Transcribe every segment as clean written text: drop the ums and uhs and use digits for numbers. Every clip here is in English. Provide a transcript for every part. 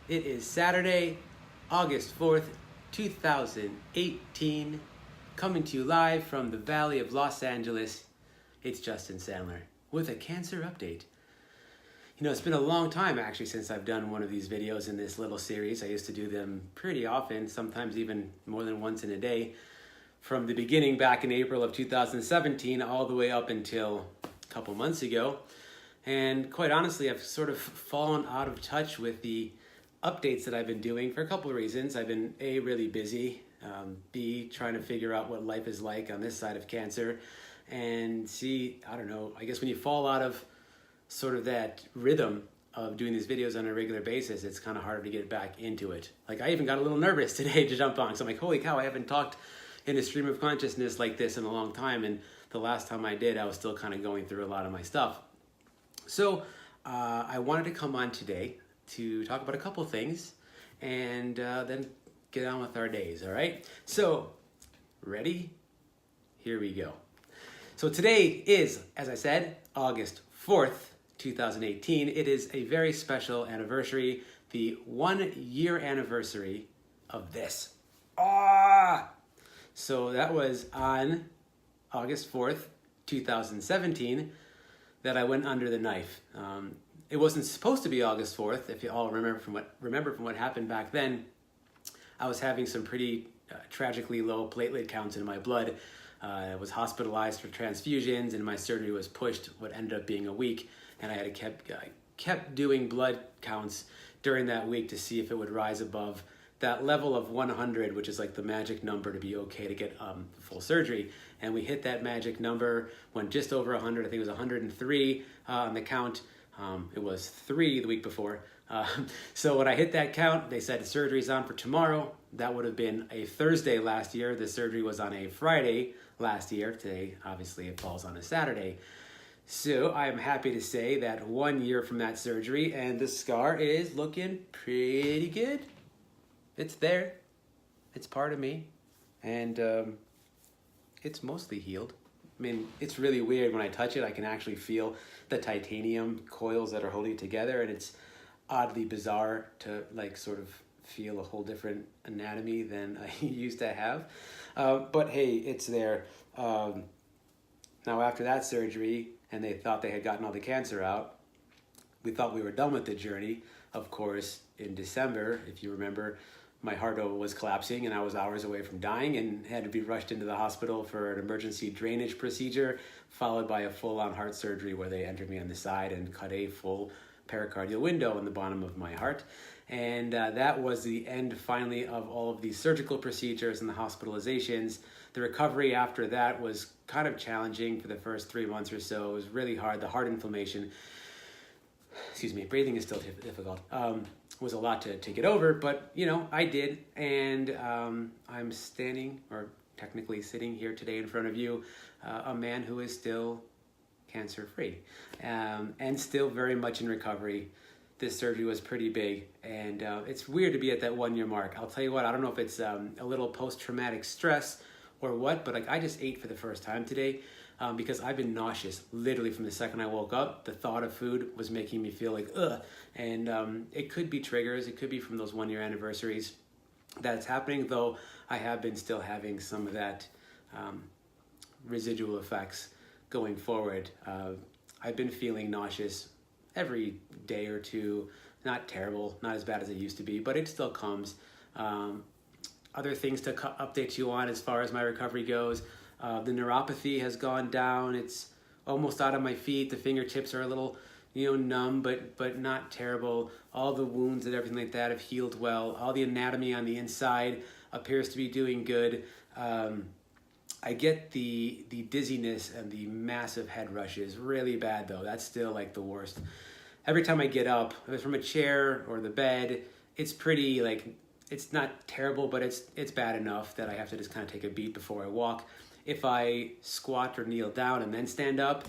It is Saturday, August 4th, 2018, coming to you live from the Valley of Los Angeles. It's Justin Sandler with a cancer update. You know, it's been a long time actually since I've done one of these videos in this little series. I used to do them pretty often, sometimes even more than once in a day, from the beginning back in April of 2017 all the way up until a couple months ago. And quite honestly, I've sort of fallen out of touch with the updates that I've been doing for a couple of reasons. I've been A, really busy, B, trying to figure out what life is like on this side of cancer, and C, I don't know, I guess when you fall out of sort of that rhythm of doing these videos on a regular basis, it's kind of hard to get back into it. Like I even got a little nervous today to jump on, so I'm like, holy cow, I haven't talked in a stream of consciousness like this in a long time, and the last time I did, I was still kind of going through a lot of my stuff. So I wanted to come on today to talk about a couple things and then get on with our days, all right? So, ready? Here we go. So today is, as I said, August 4th, 2018. It is a very special anniversary, the 1 year anniversary of this. So that was on August 4th, 2017, that I went under the knife. It wasn't supposed to be August 4th, if you all remember from what happened back then. I was having some pretty tragically low platelet counts in my blood. I was hospitalized for transfusions, and my surgery was pushed what ended up being a week, and I kept doing blood counts during that week to see if it would rise above that level of 100, which is like the magic number to be okay to get full surgery. And we hit that magic number, went just over 100. I think it was 103 on the count. It was 3 the week before. So when I hit that count, they said surgery's on for tomorrow. That would have been a Thursday last year. The surgery was on a Friday last year. Today, obviously, it falls on a Saturday. So I am happy to say that 1 year from that surgery, and the scar is looking pretty good. It's there. It's part of me. And it's mostly healed. I mean, it's really weird when I touch it. I can actually feel the titanium coils that are holding it together, and it's oddly bizarre to like sort of feel a whole different anatomy than I used to have. But hey, it's there. Now after that surgery, and they thought they had gotten all the cancer out, we thought we were done with the journey. Of course, in December, if you remember, my heart was collapsing and I was hours away from dying and had to be rushed into the hospital for an emergency drainage procedure, followed by a full-on heart surgery where they entered me on the side and cut a full pericardial window in the bottom of my heart. And that was the end finally of all of these surgical procedures and the hospitalizations. The recovery after that was kind of challenging for the first 3 months or so. It was really hard. The heart inflammation, breathing is still difficult. Was a lot to get over, but you know, I did, and I'm standing, or technically sitting here today in front of you, a man who is still cancer-free, and still very much in recovery. This surgery was pretty big, and it's weird to be at that 1 year mark. I'll tell you what, I don't know if it's a little post-traumatic stress or what, but like I just ate for the first time today. Because I've been nauseous literally from the second I woke up. The thought of food was making me feel like ugh, and it could be triggers. It could be from those 1 year anniversaries that's happening, though I have been still having some of that residual effects going forward. I've been feeling nauseous every day or two. Not terrible, not as bad as it used to be, but it still comes. Other things to update you on as far as my recovery goes. The neuropathy has gone down. It's almost out of my feet. The fingertips are a little, numb, but not terrible. All the wounds and everything like that have healed well. All the anatomy on the inside appears to be doing good. I get the dizziness and the massive head rushes really bad, though. That's still like the worst. Every time I get up, if it's from a chair or the bed, it's pretty it's not terrible, but it's bad enough that I have to just kind of take a beat before I walk. If I squat or kneel down and then stand up,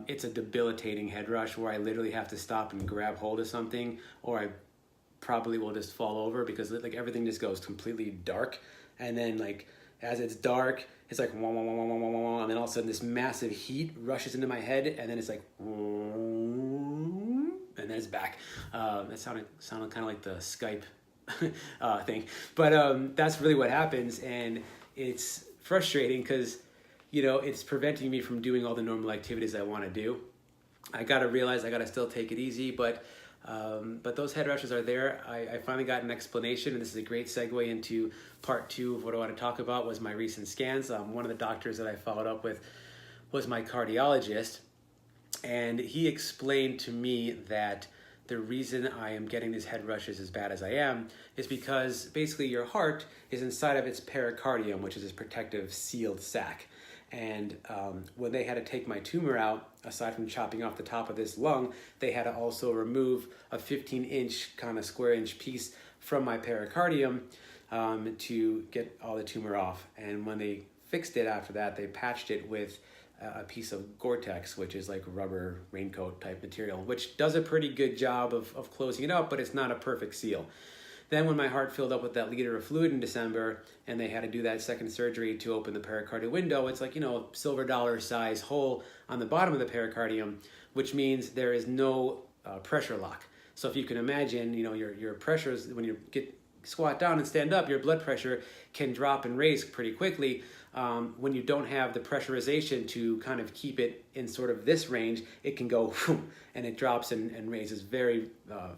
it's a debilitating head rush where I literally have to stop and grab hold of something, or I probably will just fall over because like everything just goes completely dark. And then like as it's dark, it's like wah, wah, wah, wah, wah, wah, wah, and then all of a sudden this massive heat rushes into my head, and then it's like, and then it's back. It sounded kind of like the Skype thing, but that's really what happens, and it's frustrating because it's preventing me from doing all the normal activities I want to do. I got to realize I got to still take it easy, but those head rushes are there. I finally got an explanation, and this is a great segue into part 2 of what I want to talk about was my recent scans. One of the doctors that I followed up with was my cardiologist, and he explained to me that the reason I am getting these head rushes as bad as I am is because basically your heart is inside of its pericardium, which is this protective sealed sac. And when they had to take my tumor out, aside from chopping off the top of this lung, they had to also remove a 15-inch kind of square-inch piece from my pericardium to get all the tumor off. And when they fixed it after that, they patched it with a piece of Gore-Tex, which is like rubber raincoat type material, which does a pretty good job of closing it up, but it's not a perfect seal. Then when my heart filled up with that liter of fluid in December and they had to do that second surgery to open the pericardial window, it's like, a silver dollar size hole on the bottom of the pericardium, which means there is no pressure lock. So if you can imagine, your pressures, when you squat down and stand up, your blood pressure can drop and raise pretty quickly. When you don't have the pressurization to kind of keep it in sort of this range, it can go and it drops and raises very,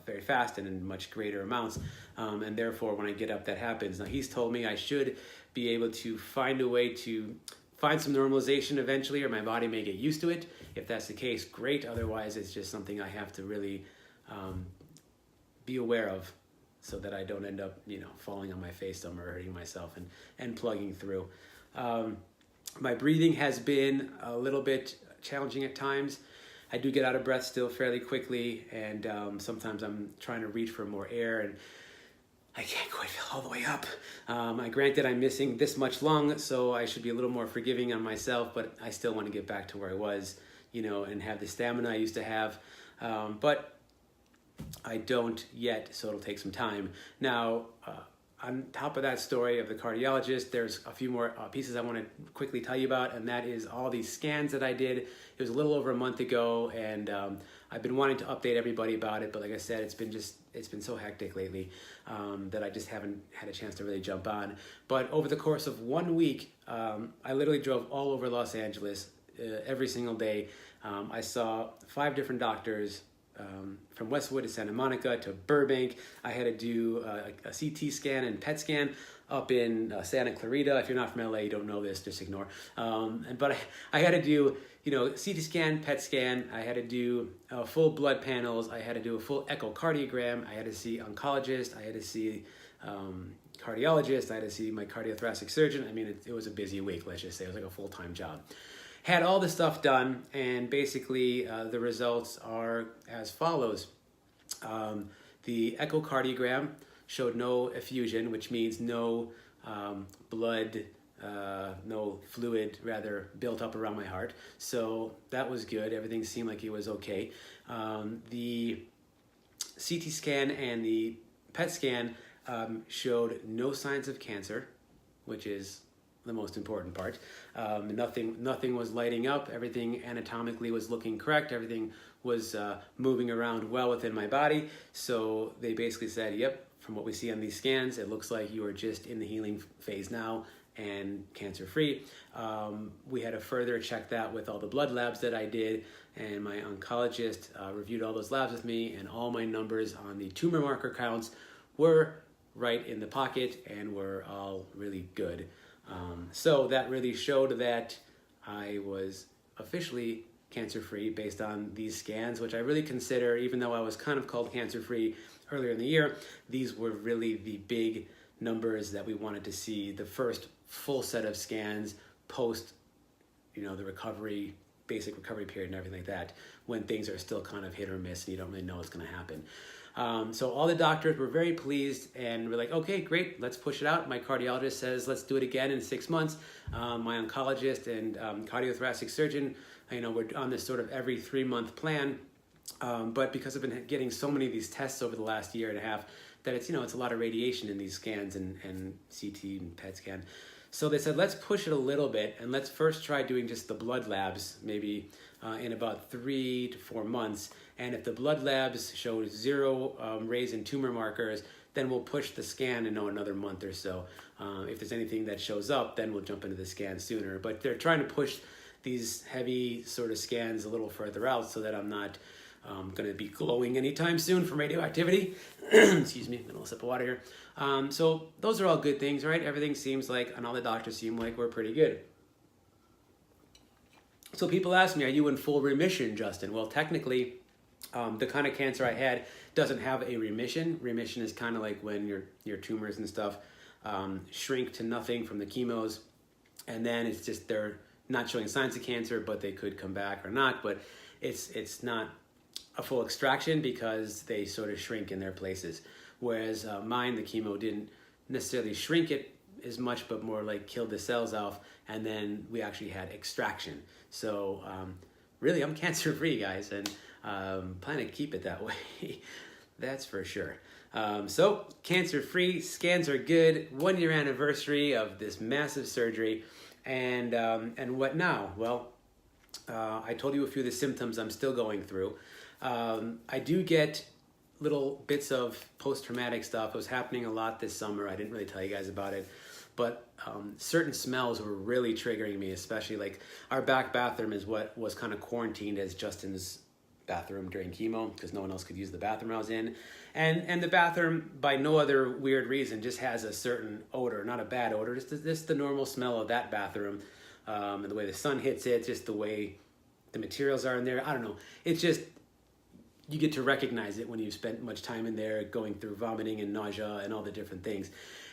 very fast and in much greater amounts. And therefore, when I get up, that happens. Now, he's told me I should be able to find a way to find some normalization eventually, or my body may get used to it. If that's the case, great. Otherwise, it's just something I have to really be aware of, so that I don't end up, falling on my face somewhere, hurting myself and plugging through. My breathing has been a little bit challenging at times. I do get out of breath still fairly quickly, and sometimes I'm trying to reach for more air, and I can't quite fill all the way up. Granted, I'm missing this much lung, so I should be a little more forgiving on myself, but I still want to get back to where I was, and have the stamina I used to have. But I don't yet, so it'll take some time. Now, on top of that story of the cardiologist, there's a few more pieces I want to quickly tell you about, and that is all these scans that I did. It was a little over a month ago, and I've been wanting to update everybody about it, but like I said, it's been so hectic lately that I just haven't had a chance to really jump on. But over the course of 1 week, I literally drove all over Los Angeles every single day. I saw 5 different doctors, from Westwood to Santa Monica to Burbank. I had to do a CT scan and PET scan up in Santa Clarita. If you're not from LA, you don't know this, just ignore. But I had to do, CT scan, PET scan. I had to do full blood panels. I had to do a full echocardiogram. I had to see oncologist. I had to see cardiologist. I had to see my cardiothoracic surgeon. I mean, it was a busy week, let's just say. It was like a full-time job. Had all the stuff done, and basically the results are as follows. The echocardiogram showed no effusion, which means no blood, no fluid, rather, built up around my heart. So that was good. Everything seemed like it was okay. The CT scan and the PET scan showed no signs of cancer, which is the most important part. Nothing was lighting up. Everything anatomically was looking correct. Everything was moving around well within my body. So they basically said, yep, from what we see on these scans, it looks like you are just in the healing phase now and cancer-free. We had to further check that with all the blood labs that I did, and my oncologist reviewed all those labs with me, and all my numbers on the tumor marker counts were right in the pocket and were all really good. So that really showed that I was officially cancer-free based on these scans, which I really consider, even though I was kind of called cancer-free earlier in the year, these were really the big numbers that we wanted to see, the first full set of scans post, the recovery, basic recovery period and everything like that, when things are still kind of hit or miss and you don't really know what's going to happen. So all the doctors were very pleased and were like, okay, great, let's push it out. My cardiologist says, let's do it again in 6 months. My oncologist and cardiothoracic surgeon, we're on this sort of every 3-month plan. But because I've been getting so many of these tests over the last year and a half, that it's a lot of radiation in these scans and CT and PET scan. So they said, let's push it a little bit and let's first try doing just the blood labs, maybe in about 3 to 4 months. And if the blood labs show zero raise in tumor markers, then we'll push the scan and know another month or so. If there's anything that shows up, then we'll jump into the scan sooner. But they're trying to push these heavy sort of scans a little further out so that I'm not going to be glowing anytime soon from radioactivity. Excuse me, a little sip of water here. So those are all good things, right? Everything seems like, and all the doctors seem like we're pretty good. So people ask me, are you in full remission, Justin? Well, technically, the kind of cancer I had doesn't have a remission. Remission is kind of like when your tumors and stuff shrink to nothing from the chemos, and then it's just they're not showing signs of cancer, but they could come back or not. But it's not a full extraction because they sort of shrink in their places. Whereas mine, the chemo didn't necessarily shrink it as much, but more like killed the cells off, and then we actually had extraction. So really, I'm cancer-free, guys, and plan to keep it that way. That's for sure. So cancer-free, scans are good. 1 year anniversary of this massive surgery, and what now? Well, I told you a few of the symptoms I'm still going through. I do get little bits of post-traumatic stuff. It was happening a lot this summer. I didn't really tell you guys about it, but certain smells were really triggering me, especially like our back bathroom is what was kind of quarantined as Justin's bathroom during chemo because no one else could use the bathroom I was in. And the bathroom, by no other weird reason, just has a certain odor, not a bad odor, just the normal smell of that bathroom. And the way the sun hits it, just the way the materials are in there. I don't know. It's just, you get to recognize it when you've spent much time in there going through vomiting and nausea and all the different things.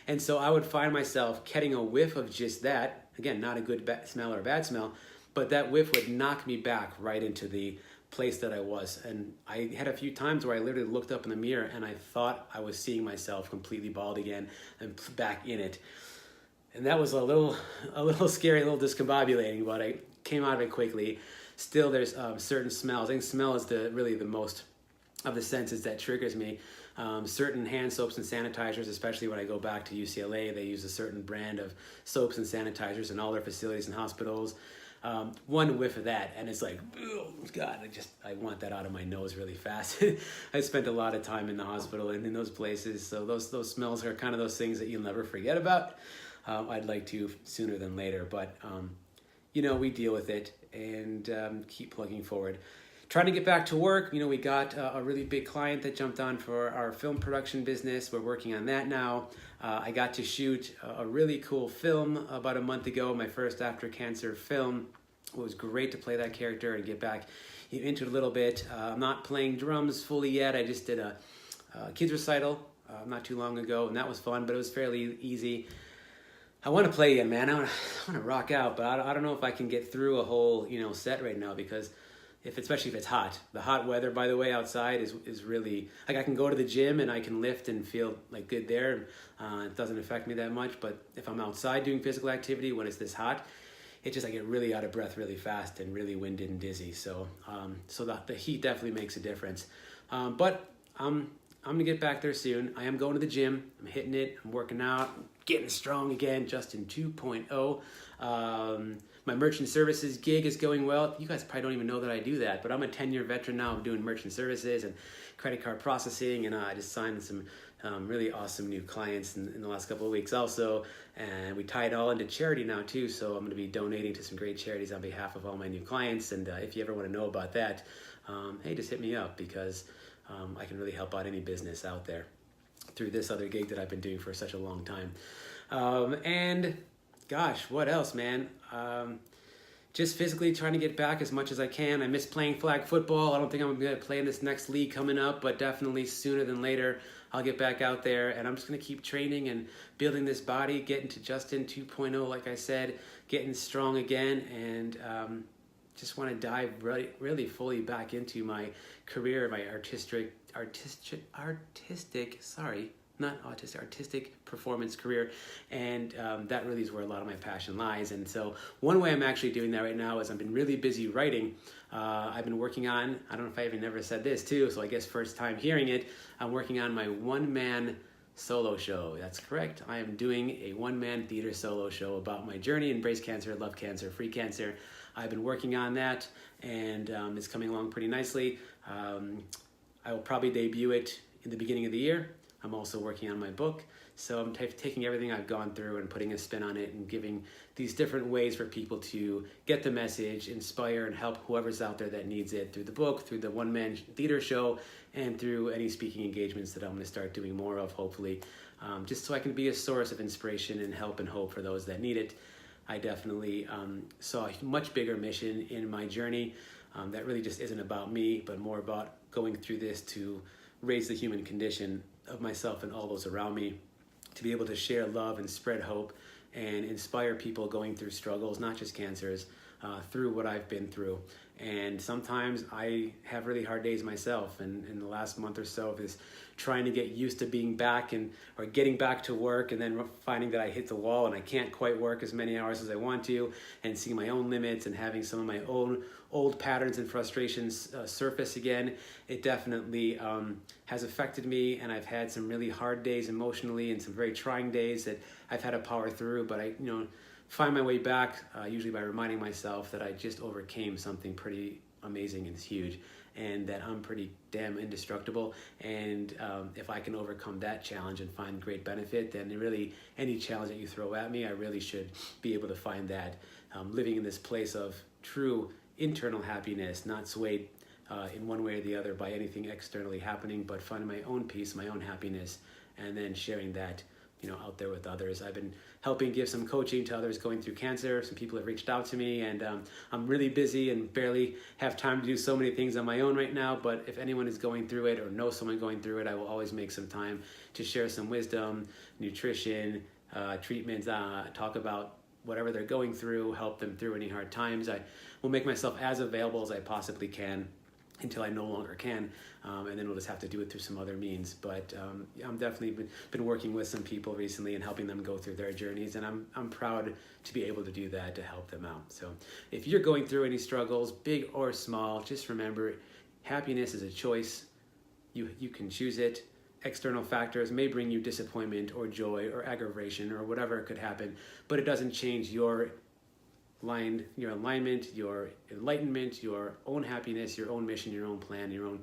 And so I would find myself getting a whiff of just that. Again, not a good smell or a bad smell, but that whiff would knock me back right into the place that I was. And I had a few times where I literally looked up in the mirror and I thought I was seeing myself completely bald again and back in it. And that was a little scary, a little discombobulating, but I came out of it quickly. Still, there's certain smells. I think smell is really the most of the senses that triggers me. Certain hand soaps and sanitizers, especially when I go back to UCLA, they use a certain brand of soaps and sanitizers in all their facilities and hospitals. One whiff of that, and it's like, oh God, I want that out of my nose really fast. I spent a lot of time in the hospital and in those places, so those smells are kind of those things that you'll never forget about. I'd like to sooner than later, but we deal with it and keep plugging forward. Trying to get back to work. We got a really big client that jumped on for our film production business. We're working on that now. I got to shoot a really cool film about a month ago, my first after cancer film. It was great to play that character and get back into it a little bit. I'm not playing drums fully yet. I just did a kids recital not too long ago, and that was fun, but it was fairly easy. I want to play again, man. I want to rock out, but I don't know if I can get through a whole set right now because especially if it's hot. The hot weather, by the way, outside is really, like, I can go to the gym and I can lift and feel like good there. It doesn't affect me that much, but if I'm outside doing physical activity when it's this hot, it just, I get really out of breath really fast and really winded and dizzy. So the heat definitely makes a difference. But I'm gonna get back there soon. I am going to the gym. I'm hitting it. I'm working out. I'm getting strong again. Justin 2.0. My merchant services gig is going well. You guys probably don't even know that I do that, but I'm a 10-year veteran now of doing merchant services and credit card processing, and I just signed some really awesome new clients in the last couple of weeks also, and we tie it all into charity now too, so I'm going to be donating to some great charities on behalf of all my new clients, and if you ever want to know about that, hey, just hit me up because I can really help out any business out there through this other gig that I've been doing for such a long time. And gosh, what else, man? Just physically trying to get back as much as I can. I miss playing flag football. I don't think I'm going to play in this next league coming up, but definitely sooner than later, I'll get back out there, and I'm just going to keep training and building this body, getting to Justin 2.0, like I said, getting strong again, and just want to dive really fully back into my career, my artistic performance career, and that really is where a lot of my passion lies. And so one way I'm actually doing that right now is I've been really busy writing. I've been working on, I don't know if I even never said this too, so I guess first time hearing it, I'm working on my one-man solo show. That's correct. I am doing a one-man theater solo show about my journey, embrace cancer, love cancer, free cancer. I've been working on that, and it's coming along pretty nicely. I will probably debut it in the beginning of the year. I'm also working on my book. So I'm taking everything I've gone through and putting a spin on it and giving these different ways for people to get the message, inspire, and help whoever's out there that needs it through the book, through the one-man theater show, and through any speaking engagements that I'm going to start doing more of, hopefully, just so I can be a source of inspiration and help and hope for those that need it. I definitely saw a much bigger mission in my journey that really just isn't about me, but more about going through this to raise the human condition of myself and all those around me, to be able to share love and spread hope and inspire people going through struggles, not just cancers, through what I've been through. And sometimes I have really hard days myself, and in the last month or so of this trying to get used to being back or getting back to work, and then finding that I hit the wall and I can't quite work as many hours as I want to, and seeing my own limits and having some of my own old patterns and frustrations surface again. It definitely has affected me, and I've had some really hard days emotionally and some very trying days that I've had to power through, but I find my way back usually by reminding myself that I just overcame something pretty amazing and huge, and that I'm pretty damn indestructible. And if I can overcome that challenge and find great benefit, then really any challenge that you throw at me, I really should be able to find that. Living in this place of true internal happiness, not swayed in one way or the other by anything externally happening, but finding my own peace, my own happiness, and then sharing that out there with others. I've been helping give some coaching to others going through cancer. Some people have reached out to me, and I'm really busy and barely have time to do so many things on my own right now. But if anyone is going through it or knows someone going through it, I will always make some time to share some wisdom, nutrition, treatments, talk about whatever they're going through, help them through any hard times. I will make myself as available as I possibly can until I no longer can, and then we'll just have to do it through some other means. But I'm definitely been working with some people recently and helping them go through their journeys, and I'm proud to be able to do that, to help them out. So if you're going through any struggles, big or small, just remember, happiness is a choice. You can choose it. External factors may bring you disappointment or joy or aggravation or whatever could happen, but it doesn't change your alignment, your enlightenment, your own happiness, your own mission, your own plan, your own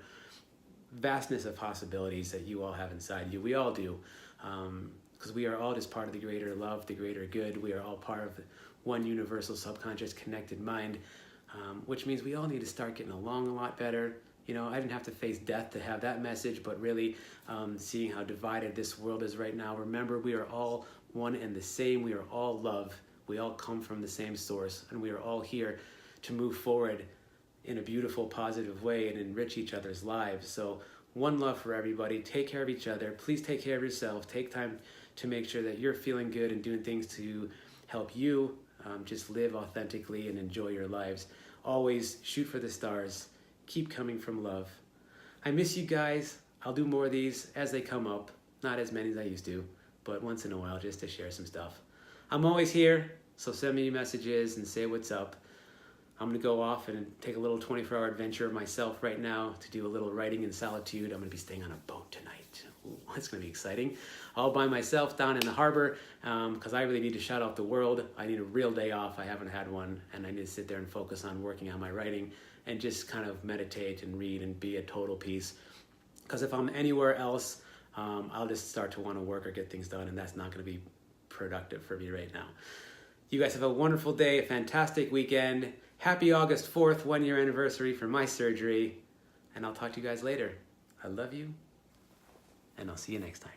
vastness of possibilities that you all have inside you. We all do, because we are all just part of the greater love, the greater good. We are all part of one universal subconscious connected mind, which means we all need to start getting along a lot better. I didn't have to face death to have that message, but really seeing how divided this world is right now. Remember, we are all one and the same. We are all love. We all come from the same source, and we are all here to move forward in a beautiful, positive way and enrich each other's lives. So one love for everybody. Take care of each other. Please take care of yourself. Take time to make sure that you're feeling good and doing things to help you just live authentically and enjoy your lives. Always shoot for the stars. Keep coming from love. I miss you guys. I'll do more of these as they come up. Not as many as I used to, but once in a while just to share some stuff. I'm always here, so send me messages and say what's up. I'm going to go off and take a little 24-hour adventure myself right now to do a little writing in solitude. I'm going to be staying on a boat tonight. Ooh, it's going to be exciting. All by myself down in the harbor, because I really need to shut out the world. I need a real day off. I haven't had one, and I need to sit there and focus on working on my writing and just kind of meditate and read and be at total peace. Because if I'm anywhere else, I'll just start to want to work or get things done, and that's not going to be productive for me right now. You guys have a wonderful day, a fantastic weekend. Happy August 4th, 1-year anniversary for my surgery. And I'll talk to you guys later. I love you, and I'll see you next time.